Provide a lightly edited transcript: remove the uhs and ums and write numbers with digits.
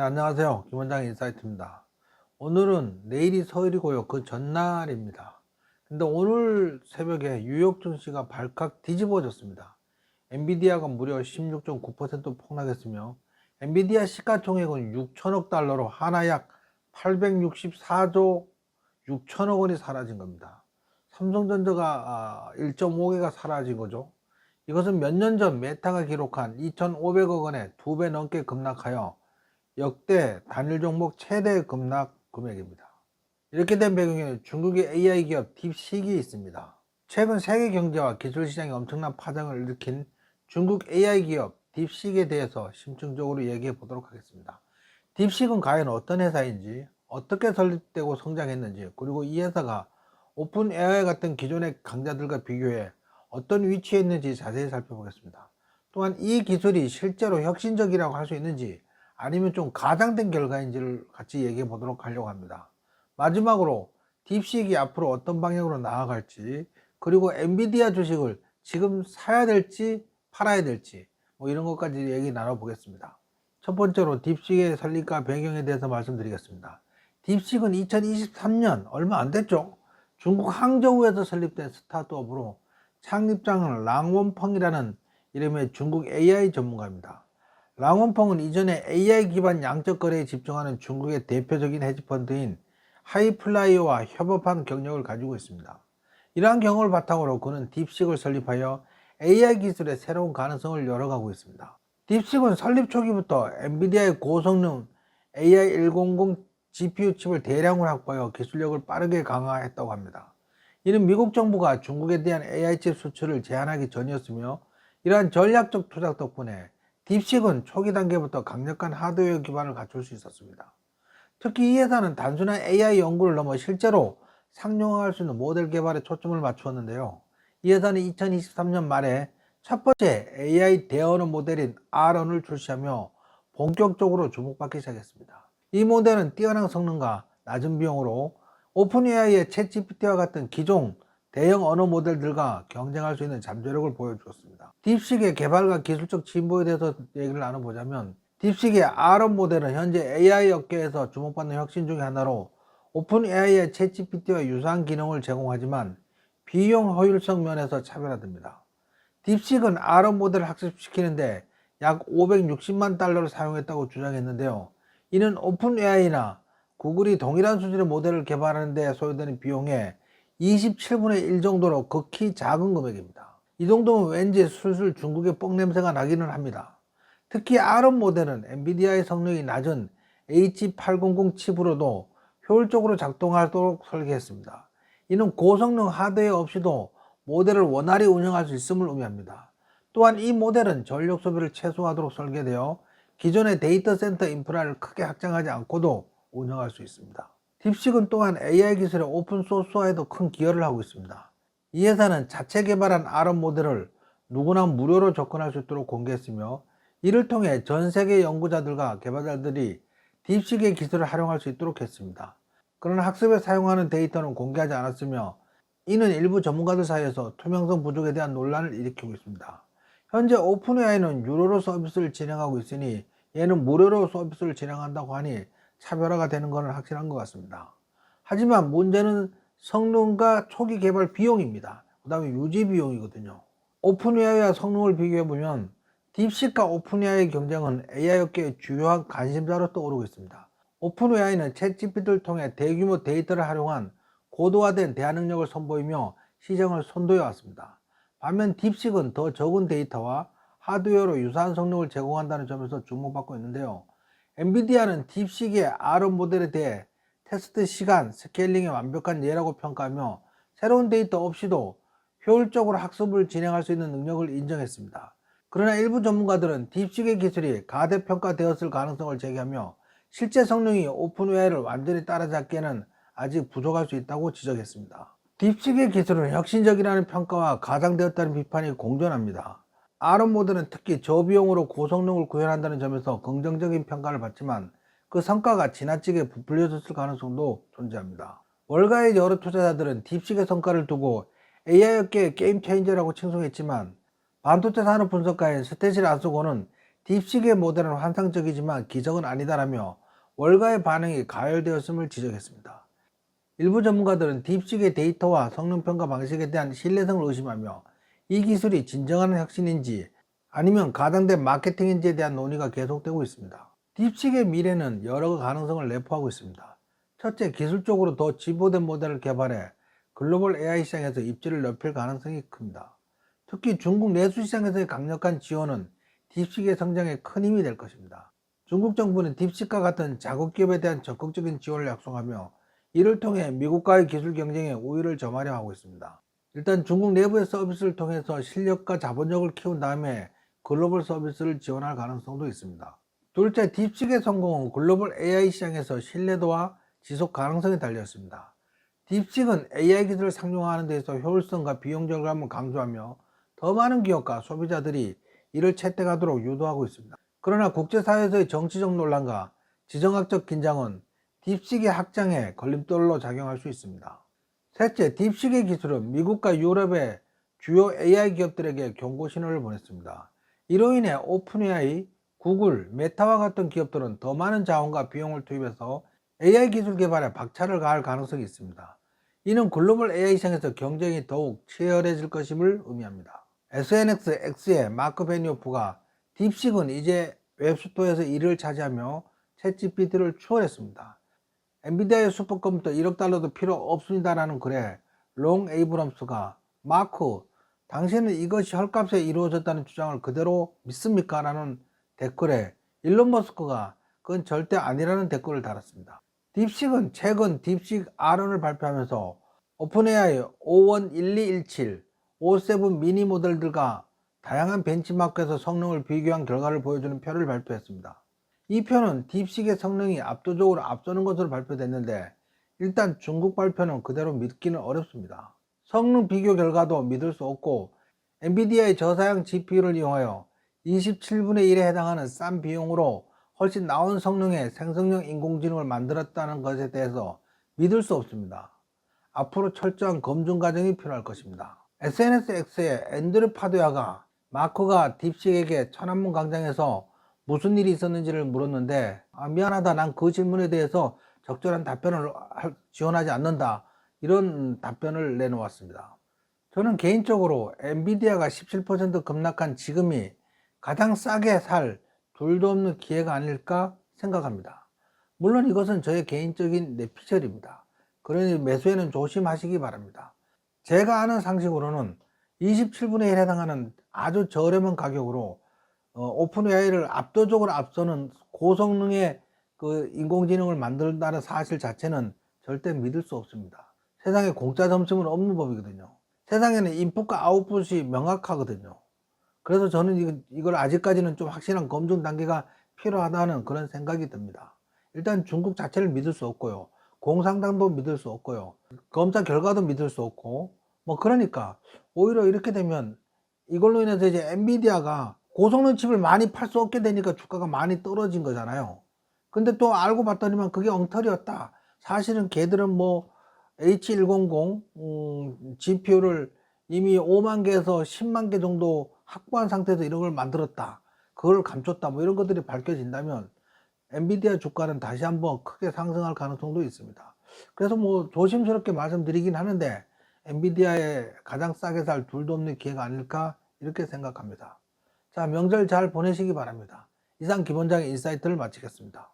안녕하세요. 김원장 인사이트입니다. 오늘은 내일이 서울이고요. 그 전날입니다. 근데 오늘 새벽에 뉴욕 증시가 발칵 뒤집어졌습니다. 엔비디아가 무려 16.9% 폭락했으며 엔비디아 시가총액은 6천억 달러로 하나 약 864조 6천억 원이 사라진 겁니다. 삼성전자가 1.5개가 사라진 거죠. 이것은 몇 년 전 메타가 기록한 2,500억 원에 2배 넘게 급락하여 역대 단일 종목 최대 급락 금액입니다. 이렇게 된 배경에는 중국의 AI 기업 딥시크가 있습니다. 최근 세계 경제와 기술 시장에 엄청난 파장을 일으킨 중국 AI 기업 딥시크에 대해서 심층적으로 얘기해 보도록 하겠습니다. 딥시크는 과연 어떤 회사인지, 어떻게 설립되고 성장했는지, 그리고 이 회사가 오픈 AI 같은 기존의 강자들과 비교해 어떤 위치에 있는지 자세히 살펴보겠습니다. 또한 이 기술이 실제로 혁신적이라고 할 수 있는지, 아니면 좀 과장된 결과인지를 같이 얘기해 보도록 하려고 합니다. 마지막으로 딥시크가 앞으로 어떤 방향으로 나아갈지, 그리고 엔비디아 주식을 지금 사야 될지 팔아야 될지 이런 것까지 얘기 나눠보겠습니다. 첫 번째로 딥시크의 설립과 배경에 대해서 말씀드리겠습니다. 딥시크는 2023년 얼마 안 됐죠. 중국 항저우에서 설립된 스타트업으로 창립자는 랑원펑이라는 이름의 중국 AI 전문가입니다. 랑원펑은 이전에 AI 기반 양적 거래에 집중하는 중국의 대표적인 헤지펀드인 하이플라이어와 협업한 경력을 가지고 있습니다. 이러한 경험을 바탕으로 그는 딥시크를 설립하여 AI 기술의 새로운 가능성을 열어가고 있습니다. 딥시크는 설립 초기부터 엔비디아의 고성능 AI100 GPU 칩을 대량으로 확보하여 기술력을 빠르게 강화했다고 합니다. 이는 미국 정부가 중국에 대한 AI 칩 수출을 제한하기 전이었으며, 이러한 전략적 투자 덕분에 딥시크는 초기 단계부터 강력한 하드웨어 기반을 갖출 수 있었습니다. 특히 이 회사는 단순한 AI 연구를 넘어 실제로 상용화할 수 있는 모델 개발에 초점을 맞추었는데요. 이 회사는 2023년 말에 첫 번째 AI 대언어 모델인 R1을 출시하며 본격적으로 주목받기 시작했습니다. 이 모델은 뛰어난 성능과 낮은 비용으로 오픈 AI의 챗GPT와 같은 기존 대형 언어 모델들과 경쟁할 수 있는 잠재력을 보여주었습니다. 딥시크의 개발과 기술적 진보에 대해서 얘기를 나눠보자면, 딥시크의 R1 모델은 현재 AI 업계에서 주목받는 혁신 중의 하나로 오픈 AI의 챗GPT와 유사한 기능을 제공하지만 비용 효율성 면에서 차별화됩니다. 딥시크는 R1 모델을 학습시키는데 약 560만 달러를 사용했다고 주장했는데요. 이는 오픈 AI나 구글이 동일한 수준의 모델을 개발하는 데 소요되는 비용의 27분의 1 정도로 극히 작은 금액입니다. 이 정도면 왠지 술술 중국의 뻥 냄새가 나기는 합니다. 특히 R1 모델은 엔비디아의 성능이 낮은 H800 칩으로도 효율적으로 작동하도록 설계했습니다. 이는 고성능 하드웨어 없이도 모델을 원활히 운영할 수 있음을 의미합니다. 또한 이 모델은 전력 소비를 최소화하도록 설계되어 기존의 데이터 센터 인프라를 크게 확장하지 않고도 운영할 수 있습니다. 딥시크는 또한 AI 기술의 오픈소스화에도 큰 기여를 하고 있습니다. 이 회사는 자체 개발한 R1 모델을 누구나 무료로 접근할 수 있도록 공개했으며, 이를 통해 전 세계 연구자들과 개발자들이 딥시크의 기술을 활용할 수 있도록 했습니다. 그러나 학습에 사용하는 데이터는 공개하지 않았으며, 이는 일부 전문가들 사이에서 투명성 부족에 대한 논란을 일으키고 있습니다. 현재 오픈 AI는 유료로 서비스를 진행하고 있으니 얘는 무료로 서비스를 진행한다고 하니 차별화가 되는 것은 확실한 것 같습니다. 하지만 문제는 성능과 초기 개발 비용입니다. 그 다음에 유지 비용이거든요. 오픈 AI와 성능을 비교해보면 딥시크와 오픈 AI의 경쟁은 AI 업계의 주요한 관심사로 떠오르고 있습니다. 오픈 AI는 챗GPT를 통해 대규모 데이터를 활용한 고도화된 대화 능력을 선보이며 시장을 선도해 왔습니다. 반면 딥시크는 더 적은 데이터와 하드웨어로 유사한 성능을 제공한다는 점에서 주목받고 있는데요. 엔비디아는 딥시크의 R1 모델에 대해 테스트 시간, 스케일링의 완벽한 예라고 평가하며 새로운 데이터 없이도 효율적으로 학습을 진행할 수 있는 능력을 인정했습니다. 그러나 일부 전문가들은 딥시크의 기술이 가대평가되었을 가능성을 제기하며 실제 성능이 오픈 AI를 완전히 따라잡기에는 아직 부족할 수 있다고 지적했습니다. 딥시크의 기술은 혁신적이라는 평가와 과장되었다는 비판이 공존합니다. R1 모델은 특히 저비용으로 고성능을 구현한다는 점에서 긍정적인 평가를 받지만 그 성과가 지나치게 부풀려졌을 가능성도 존재합니다. 월가의 여러 투자자들은 딥시크의 성과를 두고 AI 업계의 게임 체인저라고 칭송했지만, 반도체 산업 분석가인 스태시 라스고는 딥식의 모델은 환상적이지만 기적은 아니다라며 월가의 반응이 가열되었음을 지적했습니다. 일부 전문가들은 딥식의 데이터와 성능 평가 방식에 대한 신뢰성을 의심하며 이 기술이 진정한 혁신인지 아니면 가당된 마케팅인지에 대한 논의가 계속되고 있습니다. 딥식의 미래는 여러 가능성을 내포하고 있습니다. 첫째, 기술적으로 더 진보된 모델을 개발해 글로벌 AI 시장에서 입지를 넓힐 가능성이 큽니다. 특히 중국 내수 시장에서의 강력한 지원은 딥식의 성장에 큰 힘이 될 것입니다. 중국 정부는 딥식과 같은 자국 기업에 대한 적극적인 지원을 약속하며 이를 통해 미국과의 기술 경쟁에 우위를 점하려 하고 있습니다. 일단 중국 내부의 서비스를 통해서 실력과 자본력을 키운 다음에 글로벌 서비스를 지원할 가능성도 있습니다. 둘째, 딥식의 성공은 글로벌 AI 시장에서 신뢰도와 지속 가능성에 달렸습니다. 딥식은 AI 기술을 상용화하는 데 있어 효율성과 비용 절감을 강조하며 더 많은 기업과 소비자들이 이를 채택하도록 유도하고 있습니다. 그러나 국제사회에서의 정치적 논란과 지정학적 긴장은 딥식의 확장에 걸림돌로 작용할 수 있습니다. 셋째, 딥식의 기술은 미국과 유럽의 주요 AI 기업들에게 경고 신호를 보냈습니다. 이로 인해 오픈AI, 구글, 메타와 같은 기업들은 더 많은 자원과 비용을 투입해서 AI 기술 개발에 박차를 가할 가능성이 있습니다. 이는 글로벌 AI 시장에서 경쟁이 더욱 치열해질 것임을 의미합니다. SNX의 마크 베니오프가 딥식은 이제 웹스토어에서 1위를 차지하며 챗GPT를 추월했습니다. 엔비디아의 슈퍼컴퓨터 1억 달러도 필요 없습니다라는 글에 롱 에이브럼스가 마크, 당신은 이것이 헐값에 이루어졌다는 주장을 그대로 믿습니까? 라는 댓글에 일론 머스크가 그건 절대 아니라는 댓글을 달았습니다. 딥식은 최근 딥식 R1을 발표하면서 오픈AI O1 1217, O7 미니 모델들과 다양한 벤치마크에서 성능을 비교한 결과를 보여주는 표를 발표했습니다. 이 표는 딥식의 성능이 압도적으로 앞서는 것으로 발표됐는데 일단 중국 발표는 그대로 믿기는 어렵습니다. 성능 비교 결과도 믿을 수 없고 엔비디아의 저사양 GPU를 이용하여 27분의 1에 해당하는 싼 비용으로 훨씬 나은 성능의 생성형 인공지능을 만들었다는 것에 대해서 믿을 수 없습니다. 앞으로 철저한 검증 과정이 필요할 것입니다. SNSX의 앤드류 파두야가 마크가 딥식에게 천안문 광장에서 무슨 일이 있었는지를 물었는데 미안하다, 난 그 질문에 대해서 적절한 답변을 지원하지 않는다, 이런 답변을 내놓았습니다. 저는 개인적으로 엔비디아가 17% 급락한 지금이 가장 싸게 살 둘도 없는 기회가 아닐까 생각합니다. 물론 이것은 저의 개인적인 내피셜입니다. 그러니 매수에는 조심하시기 바랍니다. 제가 아는 상식으로는 27분의 1에 해당하는 아주 저렴한 가격으로 오픈AI를 압도적으로 앞서는 고성능의 그 인공지능을 만든다는 사실 자체는 절대 믿을 수 없습니다. 세상에 공짜 점심은 없는 법이거든요. 세상에는 인풋과 아웃풋이 명확하거든요. 그래서 저는 이걸 아직까지는 좀 확실한 검증 단계가 필요하다는 그런 생각이 듭니다. 일단 중국 자체를 믿을 수 없고요. 공상당도 믿을 수 없고요. 검사 결과도 믿을 수 없고, 그러니까 오히려 이렇게 되면 이걸로 인해서 이제 엔비디아가 고성능 칩을 많이 팔 수 없게 되니까 주가가 많이 떨어진 거잖아요. 근데 또 알고 봤더니만 그게 엉터리였다. 사실은 걔들은 H100 GPU를 이미 5만 개에서 10만 개 정도 확보한 상태에서 이런 걸 만들었다, 그걸 감췄다, 이런 것들이 밝혀진다면 엔비디아 주가는 다시 한번 크게 상승할 가능성도 있습니다. 그래서 조심스럽게 말씀드리긴 하는데 엔비디아에 가장 싸게 살 둘도 없는 기회가 아닐까 이렇게 생각합니다. 자, 명절 잘 보내시기 바랍니다. 이상 기본장의 인사이트를 마치겠습니다.